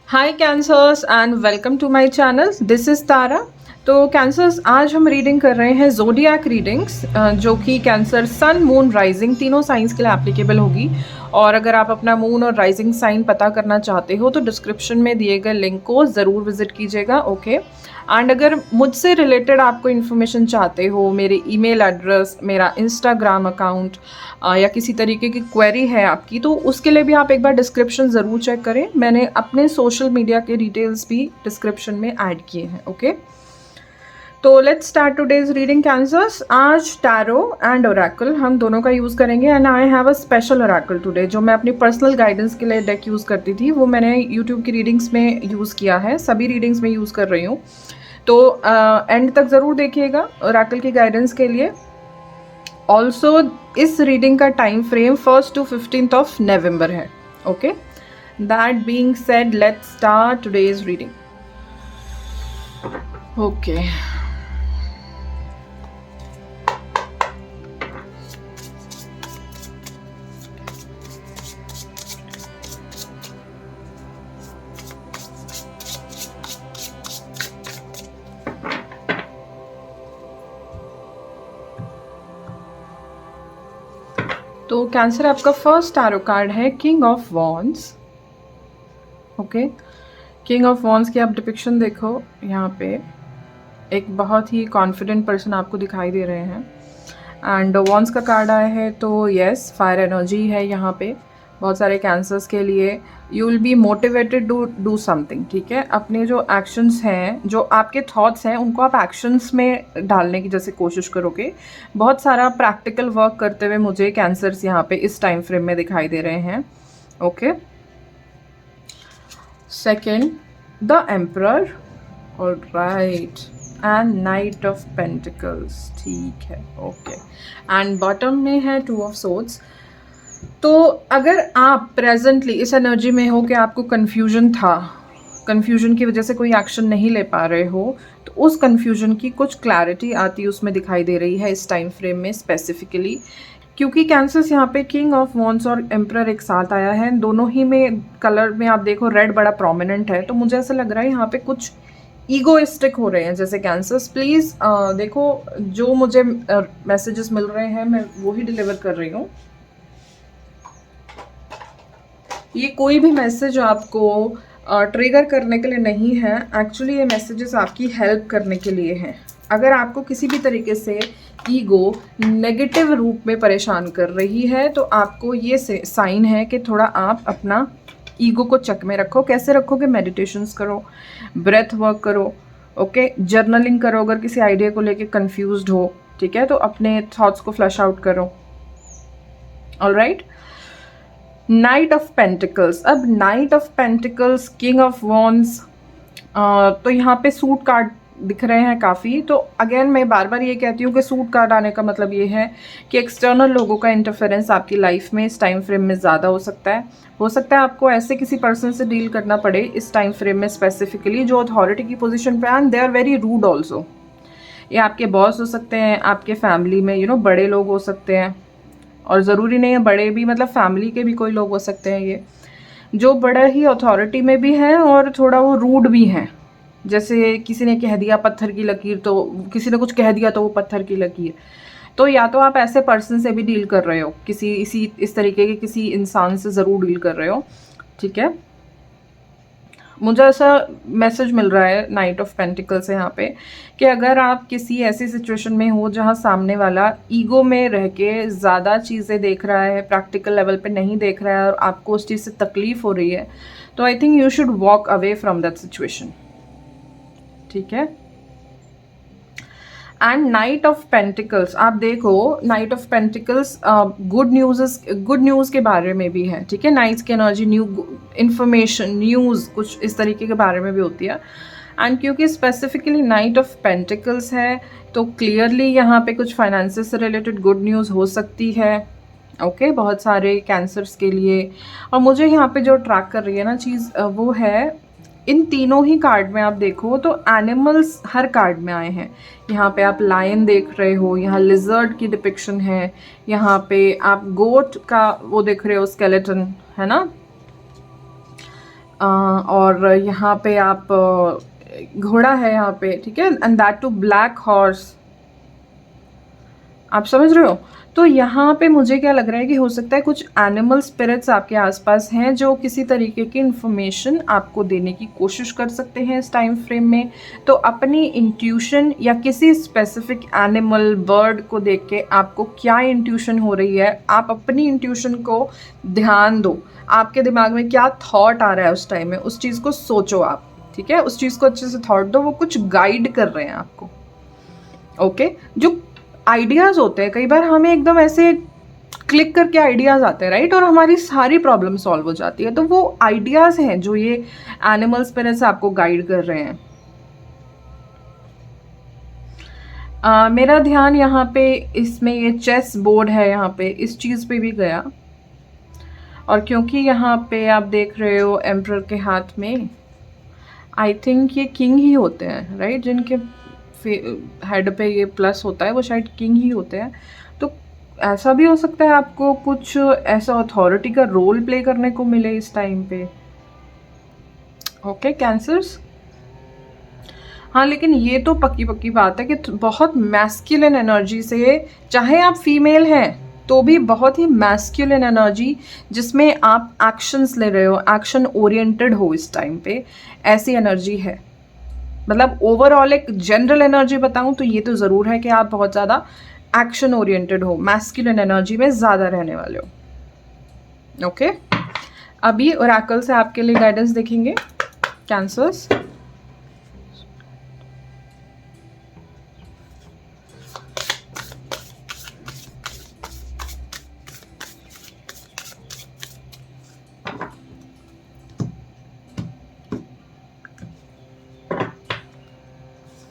Hi cancers and welcome to my channel. This is Tara. तो cancers, आज हम reading कर रहे हैं जोडियाक रीडिंग्स, जो कि कैंसर सन मून राइजिंग तीनों साइंस के लिए एप्लीकेबल होगी। और अगर आप अपना मून और राइजिंग साइन पता करना चाहते हो तो डिस्क्रिप्शन में दिए गए लिंक को ज़रूर विजिट कीजिएगा। ओके। एंड अगर मुझसे रिलेटेड आपको इन्फॉर्मेशन चाहते हो, मेरे ईमेल एड्रेस, मेरा इंस्टाग्राम अकाउंट या किसी तरीके की क्वेरी है आपकी, तो उसके लिए भी आप एक बार डिस्क्रिप्शन ज़रूर चेक करें। मैंने अपने सोशल मीडिया के डिटेल्स भी डिस्क्रिप्शन में ऐड किए हैं। ओके, तो let's start today's reading cancers. आज टैरो एंड ओरेकल हम दोनों का यूज़ करेंगे। And I have a special Oracle today, जो मैं अपनी पर्सनल गाइडेंस के लिए डेक यूज़ करती थी, वो मैंने यूट्यूब की रीडिंग्स में यूज़ किया है। सभी रीडिंग्स में यूज़ कर रही हूँ, तो एंड तक ज़रूर देखिएगा ओरेकल की गाइडेंस के लिए। ऑल्सो इस रीडिंग का time frame 1st to 15th of November है। Okay, that being said, let's start today's reading. Okay, तो कैंसर, आपका फर्स्ट टैरो कार्ड है king of wands. Okay, king of wands की आप डिपिक्शन देखो। यहाँ पे एक बहुत ही कॉन्फिडेंट पर्सन आपको दिखाई दे रहे हैं। एंड वॉन्ड्स का कार्ड आया है, तो यस, फायर एनर्जी है यहाँ पे बहुत सारे कैंसर्स के लिए। You will be motivated to do something. ठीक है, अपने जो एक्शंस हैं, जो आपके थॉट्स हैं, उनको आप एक्शंस में डालने की जैसे कोशिश करोगे। बहुत सारा प्रैक्टिकल वर्क करते हुए मुझे कैंसर्स यहाँ पे इस टाइम फ्रेम में दिखाई दे रहे हैं। Okay, second, the emperor. Alright, and night of pentacles. ठीक है, ओके। एंड बॉटम में है टू ऑफ सोर्ड्स। तो अगर आप प्रेजेंटली इस एनर्जी में हो कि आपको कन्फ्यूजन था, कन्फ्यूजन की वजह से कोई एक्शन नहीं ले पा रहे हो, तो उस कन्फ्यूजन की कुछ क्लैरिटी आती उसमें दिखाई दे रही है इस टाइम फ्रेम में स्पेसिफिकली। क्योंकि कैंसर्स यहाँ पे किंग ऑफ वॉन्ड्स और एम्परर एक साथ आया है, दोनों ही में कलर में आप देखो रेड बड़ा प्रोमिनेंट है। तो मुझे ऐसा लग रहा है यहाँ पे कुछ ईगोइस्टिक हो रहे हैं जैसे कैंसर्स। प्लीज़ देखो, जो मुझे मैसेजेस मिल रहे हैं मैं वो ही डिलीवर कर रही हूँ। ये कोई भी मैसेज आपको ट्रिगर करने के लिए नहीं है। एक्चुअली ये मैसेजेस आपकी हेल्प करने के लिए हैं। अगर आपको किसी भी तरीके से ईगो नेगेटिव रूप में परेशान कर रही है, तो आपको ये साइन है कि थोड़ा आप अपना ईगो को चेक में रखो। कैसे रखोगे? मेडिटेशंस करो, ब्रेथ वर्क करो, ओके, जर्नलिंग करो। अगर किसी आइडिया को लेके कंफ्यूज्ड हो, ठीक है, तो अपने थॉट्स को फ्लैश आउट करो। Alright, knight of pentacles. अब knight of pentacles, king of wands, तो यहाँ पे सूट कार्ड दिख रहे हैं काफ़ी। तो अगेन मैं बार बार ये कहती हूँ कि सूट कार्ड आने का मतलब ये है कि एक्सटर्नल लोगों का इंटरफेरेंस आपकी लाइफ में इस टाइम फ्रेम में ज़्यादा हो सकता है। हो सकता है आपको ऐसे किसी पर्सन से डील करना पड़े इस टाइम फ्रेम में स्पेसिफिकली, जो अथॉरिटी की पोजीशन पे, and they are very rude also. ये आपके बॉस हो सकते हैं, आपके फैमिली में बड़े लोग हो सकते हैं, और ज़रूरी नहीं है बड़े भी, मतलब फैमिली के भी कोई लोग हो सकते हैं ये, जो बड़ा ही अथॉरिटी में भी हैं और थोड़ा वो रूड भी हैं। जैसे किसी ने कह दिया पत्थर की लकीर, तो किसी ने कुछ कह दिया तो वो पत्थर की लकीर। तो या तो आप ऐसे पर्सन से भी डील कर रहे हो, किसी इस तरीके के किसी इंसान से ज़रूर डील कर रहे हो। ठीक है, मुझे ऐसा मैसेज मिल रहा है नाइट ऑफ पेंटिकल्स यहाँ पे कि अगर आप किसी ऐसी सिचुएशन में हो जहाँ सामने वाला ईगो में रह के ज़्यादा चीज़ें देख रहा है, प्रैक्टिकल लेवल पे नहीं देख रहा है, और आपको उस चीज़ से तकलीफ हो रही है, तो I think you should walk away from that situation. ठीक है, एंड नाइट ऑफ पेंटिकल्स, आप देखो night of pentacles good news के बारे में भी है। ठीक है, नाइट्स की एनर्जी न्यू इन्फॉर्मेशन, न्यूज़, कुछ इस तरीके के बारे में भी होती है। एंड क्योंकि स्पेसिफिकली नाइट ऑफ पेंटिकल्स है, तो क्लियरली यहाँ पे कुछ फाइनेंसेस से रिलेटेड गुड न्यूज़ हो सकती है। ओके, बहुत सारे कैंसर्स के लिए। और मुझे यहाँ पे जो अट्रैक्ट कर रही है ना चीज़, वो है इन तीनों ही कार्ड में आप देखो तो एनिमल्स हर कार्ड में आए हैं। यहाँ पे आप लायन देख रहे हो, यहाँ लिजर्ड की डिपिक्शन है, यहाँ पे आप गोट का वो देख रहे हो, स्केलेटन, है ना। और यहाँ पे आप घोड़ा है यहाँ पे, ठीक है, and that too black horse, आप समझ रहे हो। तो यहाँ पे मुझे क्या लग रहा है कि हो सकता है कुछ एनिमल स्पिरिट्स आपके आसपास हैं जो किसी तरीके की इंफॉर्मेशन आपको देने की कोशिश कर सकते हैं इस टाइम फ्रेम में। तो अपनी इंट्यूशन या किसी स्पेसिफिक एनिमल बर्ड को देख के आपको क्या इंट्यूशन हो रही है, आप अपनी इंट्यूशन को ध्यान दो, आपके दिमाग में क्या थॉट आ रहा है उस टाइम में, उस चीज़ को सोचो आप, ठीक है, उस चीज़ को अच्छे से थॉट दो, वो कुछ गाइड कर रहे हैं आपको। ओके, जो आइडियाज़ होते हैं कई बार हमें एकदम ऐसे क्लिक करके आइडियाज़ आते हैं, राइट, और हमारी सारी प्रॉब्लम सॉल्व हो जाती है। तो वो आइडियाज़ हैं जो ये एनिमल स्पिरिट्स आपको गाइड कर रहे हैं। मेरा ध्यान यहाँ पे इसमें ये चेस बोर्ड है, यहाँ पे इस चीज़ पे भी गया, और क्योंकि यहाँ पे आप देख रहे हो एम्परर के हाथ में, आई थिंक ये किंग ही होते हैं, राइट, जिनके हेड पे ये प्लस होता है वो शायद किंग ही होते हैं। तो ऐसा भी हो सकता है आपको कुछ ऐसा अथॉरिटी का रोल प्ले करने को मिले इस टाइम पे। ओके कैंसर्स, हाँ, लेकिन ये तो पक्की पक्की बात है कि बहुत मैस्कुलिन एनर्जी से, चाहे आप फीमेल हैं तो भी बहुत ही मैस्कुलिन एनर्जी जिसमें आप एक्शंस ले रहे हो, एक्शन ओरिएंटेड हो इस टाइम पे, ऐसी एनर्जी है। मतलब ओवरऑल एक जनरल एनर्जी बताऊं तो ये तो ज़रूर है कि आप बहुत ज़्यादा एक्शन ओरिएंटेड हो, मैस्कुलिन एनर्जी में ज़्यादा रहने वाले हो। ओके, अभी ओरेकल से आपके लिए गाइडेंस देखेंगे कैंसर्स।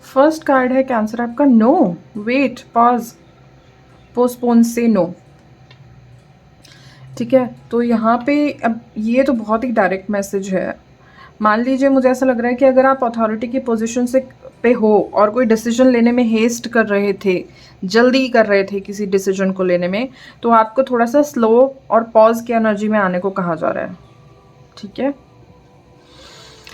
फर्स्ट कार्ड है कैंसर आपका, नो, वेट, पॉज, पोस्टपोन, से नो, ठीक है। तो यहाँ पे अब ये तो बहुत ही डायरेक्ट मैसेज है। मान लीजिए मुझे ऐसा लग रहा है कि अगर आप अथॉरिटी की पोजीशन से पे हो और कोई डिसीजन लेने में हेस्ट कर रहे थे, जल्दी कर रहे थे किसी डिसीजन को लेने में, तो आपको थोड़ा सा स्लो और पॉज की एनर्जी में आने को कहा जा रहा है, ठीक है।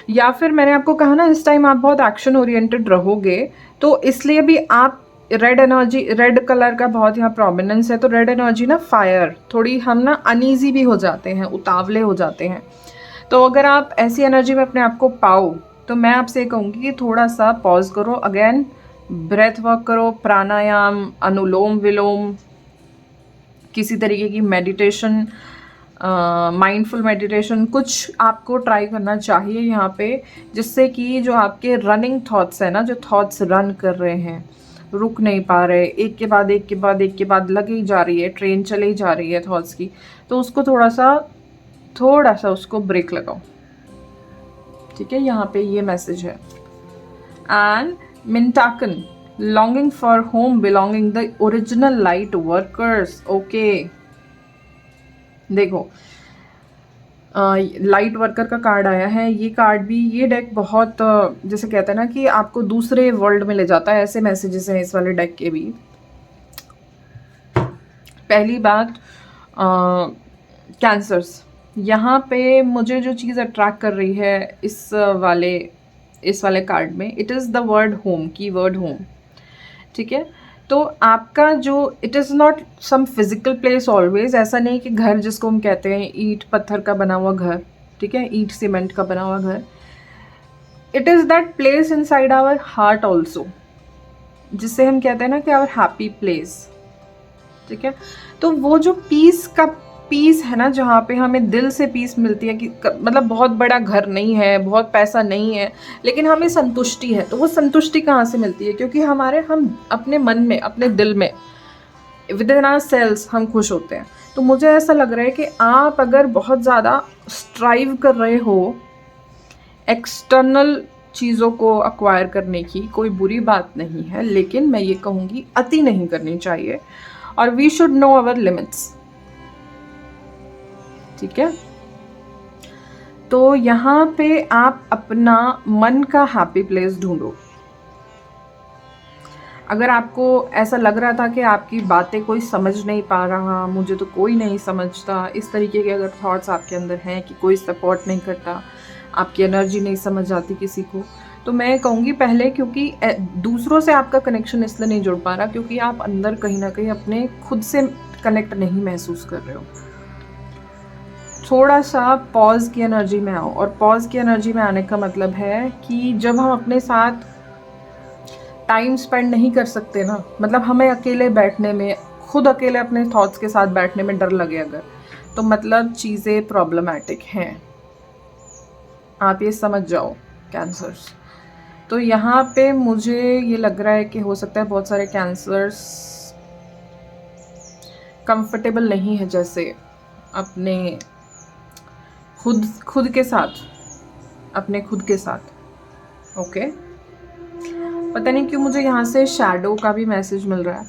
या फिर मैंने आपको कहा ना इस टाइम आप बहुत एक्शन ओरिएंटेड रहोगे, तो इसलिए भी आप रेड एनर्जी, रेड कलर का बहुत यहाँ प्रोमिनेंस है, तो रेड एनर्जी ना फायर, थोड़ी हम ना अनईजी भी हो जाते हैं, उतावले हो जाते हैं। तो अगर आप ऐसी एनर्जी में अपने आप को पाओ तो मैं आपसे कहूँगी कि थोड़ा सा पॉज करो, अगेन ब्रेथ वर्क करो, प्राणायाम, अनुलोम विलोम, किसी तरीके की मेडिटेशन, माइंडफुल मेडिटेशन कुछ आपको ट्राई करना चाहिए यहाँ पे, जिससे कि जो आपके रनिंग थॉट्स है ना, जो थॉट्स रन कर रहे हैं, रुक नहीं पा रहे, एक के बाद एक के बाद एक के बाद लगी जा रही है, ट्रेन चली जा रही है थॉट्स की, तो उसको थोड़ा सा उसको ब्रेक लगाओ, ठीक है। यहाँ पे ये मैसेज है। And Mintakan, longing for home, belonging the original light workers. Okay, देखो लाइट वर्कर का कार्ड आया है, ये कार्ड भी, ये डेक बहुत जैसे कहते हैं ना कि आपको दूसरे वर्ल्ड में ले जाता है, ऐसे मैसेजेस हैं इस वाले डेक के भी। पहली बात कैंसर्स, यहाँ पे मुझे जो चीज़ अट्रैक्ट कर रही है इस वाले कार्ड में, it is the word home, key word home, ठीक है। तो आपका जो, it is not some physical place always, ऐसा नहीं कि घर जिसको हम कहते हैं ईंट पत्थर का बना हुआ घर, ठीक है, ईंट सीमेंट का बना हुआ घर, it is that place inside our heart also, जिससे हम कहते हैं ना कि आवर हैप्पी प्लेस, ठीक है। तो वो जो पीस है ना, जहाँ पे हमें दिल से पीस मिलती है, कि मतलब बहुत बड़ा घर नहीं है, बहुत पैसा नहीं है, लेकिन हमें संतुष्टि है, तो वो संतुष्टि कहाँ से मिलती है? क्योंकि हम अपने मन में, अपने दिल में, विद इन आवर सेल्स हम खुश होते हैं। तो मुझे ऐसा लग रहा है कि आप अगर बहुत ज़्यादा स्ट्राइव कर रहे हो एक्सटर्नल चीज़ों को अक्वायर करने की, कोई बुरी बात नहीं है, लेकिन मैं ये कहूँगी अति नहीं करनी चाहिए, और we should know our limits, ठीक है। तो यहाँ पे आप अपना मन का हैप्पी प्लेस ढूंढो। अगर आपको ऐसा लग रहा था कि आपकी बातें कोई समझ नहीं पा रहा, मुझे तो कोई नहीं समझता, इस तरीके के अगर थॉट्स आपके अंदर हैं कि कोई सपोर्ट नहीं करता, आपकी एनर्जी नहीं समझ आती किसी को, तो मैं कहूँगी पहले, क्योंकि दूसरों से आपका कनेक्शन इसलिए नहीं जुड़ पा रहा क्योंकि आप अंदर कहीं ना कहीं अपने खुद से कनेक्ट नहीं महसूस कर रहे हो। थोड़ा सा पॉज की एनर्जी में आओ, और पॉज की एनर्जी में आने का मतलब है कि जब हम अपने साथ टाइम स्पेंड नहीं कर सकते ना, मतलब हमें अकेले बैठने में, खुद अकेले अपने थॉट्स के साथ बैठने में डर लगे अगर, तो मतलब चीज़ें प्रॉब्लमैटिक हैं। आप ये समझ जाओ कैंसर्स। तो यहाँ पे मुझे ये लग रहा है कि हो सकता है बहुत सारे कैंसर्स कंफर्टेबल नहीं है जैसे अपने खुद के साथ, अपने खुद के साथ। ओके, पता नहीं क्यों मुझे यहाँ से शैडो का भी मैसेज मिल रहा है।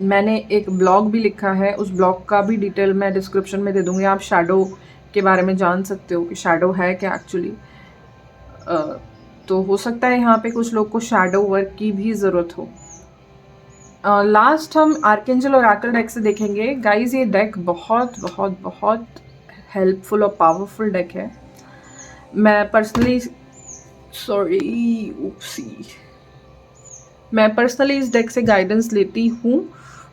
मैंने एक ब्लॉग भी लिखा है, उस ब्लॉग का भी डिटेल मैं डिस्क्रिप्शन में दे दूँगी, आप शैडो के बारे में जान सकते हो कि शैडो है क्या एक्चुअली। तो हो सकता है यहाँ पे कुछ लोग को शैडो वर्क की भी ज़रूरत हो। लास्ट हम आर्केंजल और ऑरेकल डेक से देखेंगे गाइज। ये डेक बहुत बहुत बहुत हेल्पफुल और पावरफुल डेक है। मैं पर्सनली इस डेक से गाइडेंस लेती हूँ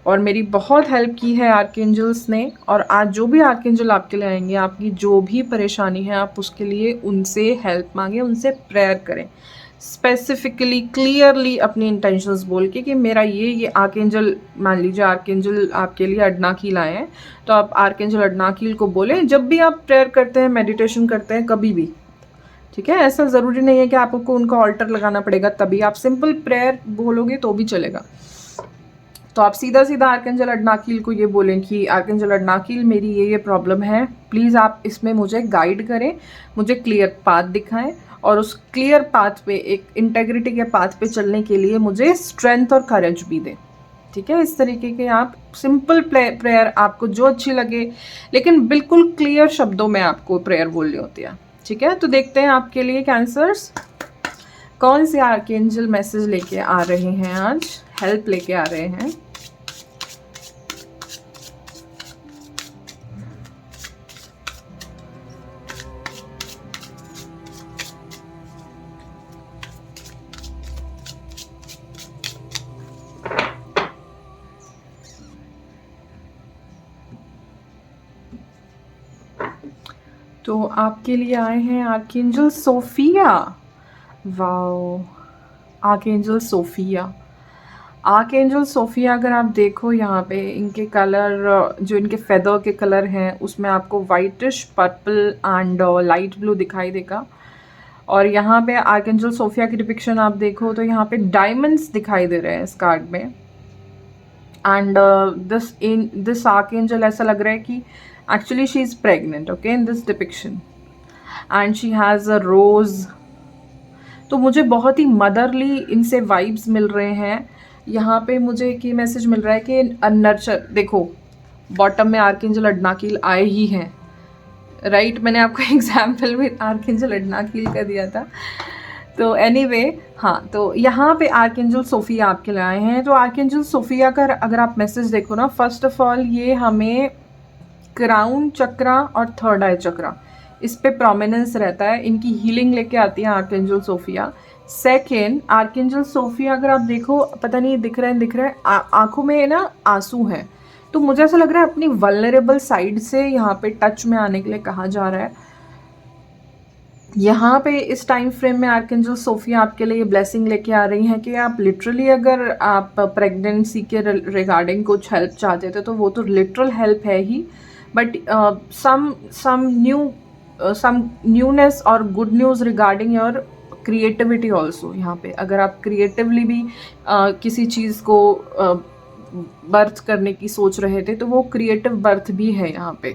और मेरी बहुत हेल्प की है आर्केंजल्स ने। और आज जो भी आर्केंजल आपके लिए आएंगे, आपकी जो भी परेशानी है, आप उसके लिए उनसे हेल्प मांगे, उनसे प्रेयर करें, स्पेसिफिकली क्लियरली अपनी इंटेंशंस बोल के कि मेरा ये आर्केंजल, मान लीजिए आर्केंजल आपके लिए अडनाकील आए हैं, तो आप आर्केंजल अडनाकील को बोलें जब भी आप प्रेयर करते हैं, मेडिटेशन करते हैं, कभी भी। ठीक है, ऐसा ज़रूरी नहीं है कि आपको उनका ऑल्टर लगाना पड़ेगा, तभी आप सिंपल प्रेयर बोलोगे तो भी चलेगा। तो आप सीधा सीधा आर्केंजल अडनाकील को ये बोलें कि आर्केंजल अडनाकील, मेरी ये प्रॉब्लम है, प्लीज़ आप इसमें मुझे गाइड करें, मुझे क्लियर पाथ दिखाएं, और उस क्लियर पाथ पे, एक इंटेग्रिटी के पाथ पे चलने के लिए मुझे स्ट्रेंथ और करेज भी दें। ठीक है, इस तरीके के आप सिंपल प्रेयर, आपको जो अच्छी लगे, लेकिन बिल्कुल क्लियर शब्दों में आपको प्रेयर बोलनी होती है। ठीक है, तो देखते हैं आपके लिए कैंसर्स कौन से आर्केंजल मैसेज लेके आ रहे हैं, आज हेल्प लेके आ रहे हैं। तो आपके लिए आए हैं archangel Sophia. Wow, archangel Sophia. Archangel Sophia अगर आप देखो यहाँ पे, इनके कलर, जो इनके फेदर के कलर हैं, उसमें आपको whitish, purple and light blue दिखाई देगा। और यहाँ पे आर्केंजल सोफिया की डिपिक्शन आप देखो तो यहाँ पे डायमंड्स दिखाई दे रहे हैं इस कार्ड में। एंड दिस आर्केंजल ऐसा लग रहा है कि actually she is pregnant, okay, in this depiction, and she has a rose। तो मुझे बहुत ही मदरली इनसे वाइब्स मिल रहे हैं। यहाँ पे मुझे एक ये मैसेज मिल रहा है कि नर्चर, देखो बॉटम में आर्केंजल अडनाकील आए ही हैं, राइट। मैंने आपको एग्जाम्पल में आर्केंजल अडनाकील का दिया था। तो एनीवे, हाँ, तो यहाँ पे आर्केंजल सोफिया आपके लिए आए हैं। तो आर्केंजल सोफिया का अगर आप मैसेज देखो ना, फर्स्ट ऑफ ऑल ये हमें क्राउन चक्रा और थर्ड आई चक्रा, इस पे प्रोमिनेंस रहता है, इनकी हीलिंग लेके आती है archangel Sophia. Second, archangel Sophia अगर आप देखो, पता नहीं दिख रहा है, आंखों में ना आंसू हैं, तो मुझे ऐसा लग रहा है अपनी वल्नरेबल साइड से यहाँ पे टच में आने के लिए कहा जा रहा है। यहाँ पे इस टाइम फ्रेम में आर्केंजल सोफिया आपके लिए ब्लेसिंग लेके आ रही हैं कि आप लिटरली, अगर आप प्रेगनेंसी के रिगार्डिंग कुछ हेल्प चाहते थे तो वो तो लिटरल हेल्प है ही, बट some न्यूनेस और good news regarding your creativity also. यहाँ पे अगर आप क्रिएटिवली भी किसी चीज़ को बर्थ करने की सोच रहे थे तो वो क्रिएटिव बर्थ भी है यहाँ पे।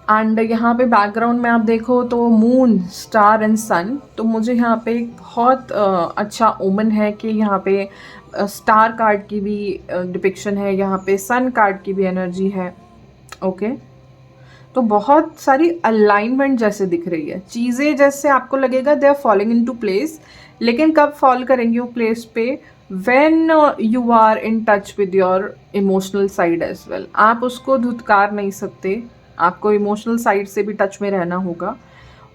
एंड यहाँ पे बैकग्राउंड में आप देखो तो मून, स्टार एंड सन, तो मुझे यहाँ पे एक बहुत अच्छा ओमन है कि यहाँ पे स्टार कार्ड की भी डिपिक्शन है, यहाँ पे सन कार्ड की भी एनर्जी है। ओके, तो बहुत सारी अलाइनमेंट जैसे दिख रही है, चीज़ें जैसे आपको लगेगा they are falling into place, लेकिन कब फॉल करेंगी वो प्लेस पे, when you are in touch with your emotional side as well. आप उसको धुतकार नहीं सकते, आपको इमोशनल साइड से भी टच में रहना होगा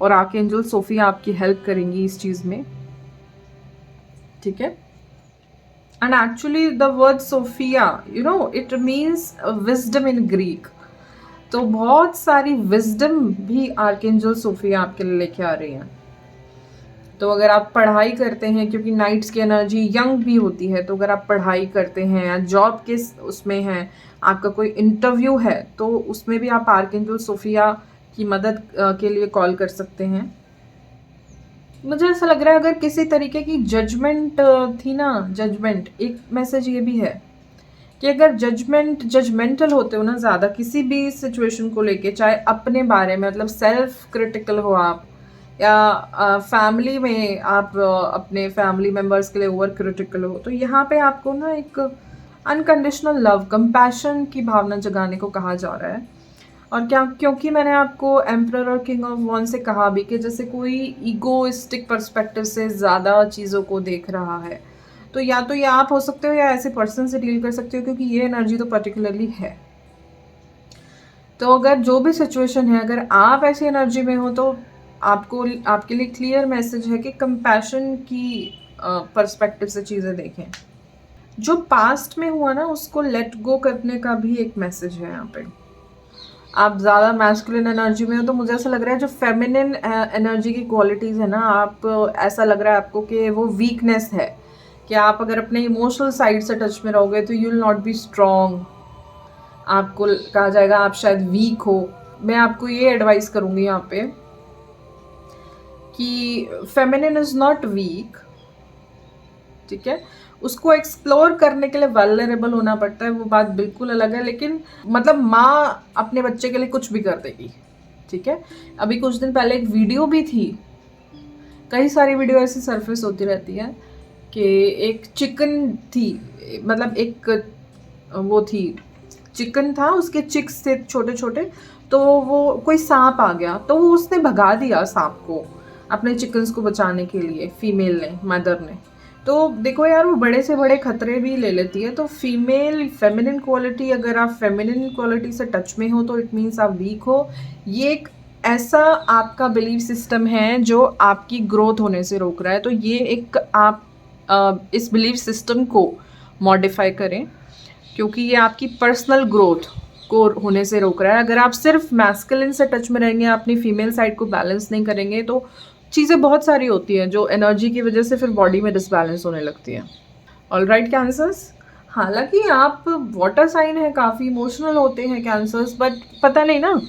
और आर्कएंजल सोफिया आपकी हेल्प करेंगी इस चीज़ में, ठीक है। And actually the word Sophia, you know, it means wisdom in Greek. तो बहुत सारी विजडम भी आर्कएंजल सोफिया आपके लिए लेके आ रही हैं। तो अगर आप पढ़ाई करते हैं, क्योंकि नाइट्स की एनर्जी यंग भी होती है, तो अगर आप पढ़ाई करते हैं या जॉब के उसमें हैं, आपका कोई इंटरव्यू है, तो उसमें भी आप आर्कएंजल सोफिया की मदद के लिए कॉल कर सकते हैं। मुझे ऐसा लग रहा है अगर किसी तरीके की जजमेंट थी ना, जजमेंट, एक मैसेज ये भी है कि अगर जजमेंटल होते हो ना ज़्यादा किसी भी सिचुएशन को लेके, चाहे अपने बारे में, मतलब सेल्फ क्रिटिकल हो आप, या फैमिली में आप अपने फैमिली मेम्बर्स के लिए ओवर क्रिटिकल हो, तो यहाँ पे आपको ना एक अनकंडीशनल लव, कंपैशन की भावना जगाने को कहा जा रहा है। और क्या, क्योंकि मैंने आपको एम्परर और किंग ऑफ वॉन्ड से कहा भी कि जैसे कोई ईगोइस्टिक पर्सपेक्टिव से ज़्यादा चीज़ों को देख रहा है, तो या तो ये आप हो सकते हो या ऐसे पर्सन से डील कर सकते हो, क्योंकि ये एनर्जी तो पर्टिकुलरली है। तो अगर जो भी सिचुएशन है, अगर आप ऐसी एनर्जी में हो, तो आपको, आपके लिए क्लियर मैसेज है कि कंपैशन की पर्सपेक्टिव से चीज़ें देखें। जो पास्ट में हुआ ना, उसको लेट गो करने का भी एक मैसेज है यहाँ पे। आप ज़्यादा मैस्कुलिन एनर्जी में हो, तो मुझे ऐसा लग रहा है जो फेमिनिन एनर्जी की क्वालिटीज़ है ना, आप, ऐसा लग रहा है आपको कि वो वीकनेस है, कि आप अगर अपने इमोशनल साइड से टच में रहोगे तो you will not be strong. आपको कहा जाएगा आप शायद वीक हो। मैं आपको ये एडवाइस करूँगी यहाँ पे कि फेमिनिन इज़ नॉट वीक, ठीक है। उसको एक्सप्लोर करने के लिए वल्नरेबल होना पड़ता है, वो बात बिल्कुल अलग है। लेकिन मतलब माँ अपने बच्चे के लिए कुछ भी कर देगी, ठीक है। अभी कुछ दिन पहले एक वीडियो भी थी, कई सारी वीडियो ऐसी सरफेस होती रहती है कि एक चिकन थी, मतलब एक वो थी, चिकन था, उसके चिक्स थे छोटे छोटे, तो वो कोई सांप आ गया, तो वो उसने भगा दिया सांप को अपने चिकन्स को बचाने के लिए, फीमेल ने, मदर ने। तो देखो यार, वो बड़े से बड़े खतरे भी ले लेती है। तो फीमेल फेमिनिन क्वालिटी, अगर आप फेमिनिन क्वालिटी से टच में हो तो इट मीन्स आप वीक हो। ये एक ऐसा आपका बिलीफ सिस्टम है जो आपकी ग्रोथ होने से रोक रहा है। तो ये एक आप इस बिलीफ सिस्टम को मॉडिफाई करें, क्योंकि ये आपकी पर्सनल ग्रोथ को होने से रोक रहा है। अगर आप सिर्फ मैस्कुलिन से टच में रहेंगे, अपनी फीमेल साइड को बैलेंस नहीं करेंगे, तो चीज़ें बहुत सारी होती हैं जो एनर्जी की वजह से फिर बॉडी में डिसबैलेंस होने लगती है। ऑलराइट कैंसर्स, हालांकि आप वाटर साइन है, काफ़ी इमोशनल होते हैं कैंसर्स, बट पता नहीं ना,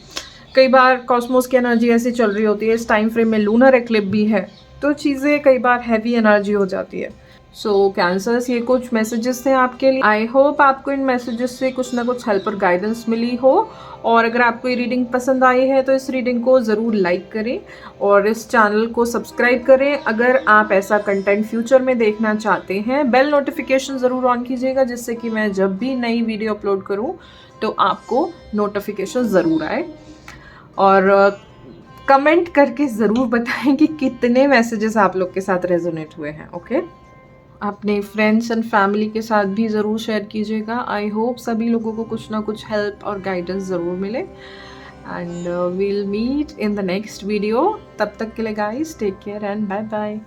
कई बार कॉस्मोस की एनर्जी ऐसी चल रही होती है, इस टाइम फ्रेम में लूनर एक्लिप भी है, तो चीज़ें कई बार हैवी एनर्जी हो जाती है। सो कैंसर्स, ये कुछ मैसेजेस थे आपके लिए। आई होप आपको इन मैसेजेस से कुछ ना कुछ हेल्प और गाइडेंस मिली हो। और अगर आपको ये रीडिंग पसंद आई है तो इस रीडिंग को ज़रूर लाइक करें और इस चैनल को सब्सक्राइब करें। अगर आप ऐसा कंटेंट फ्यूचर में देखना चाहते हैं, बेल नोटिफिकेशन ज़रूर ऑन कीजिएगा, जिससे कि मैं जब भी नई वीडियो अपलोड करूँ तो आपको नोटिफिकेशन ज़रूर आए। और कमेंट करके ज़रूर बताएं कि कितने मैसेजेस आप लोग के साथ रेजोनेट हुए हैं। ओके, अपने फ्रेंड्स एंड फैमिली के साथ भी ज़रूर शेयर कीजिएगा। आई होप सभी लोगों को कुछ ना कुछ हेल्प और गाइडेंस ज़रूर मिले। And we'll meet in the next video. तब तक के लिए guys, take care and bye bye.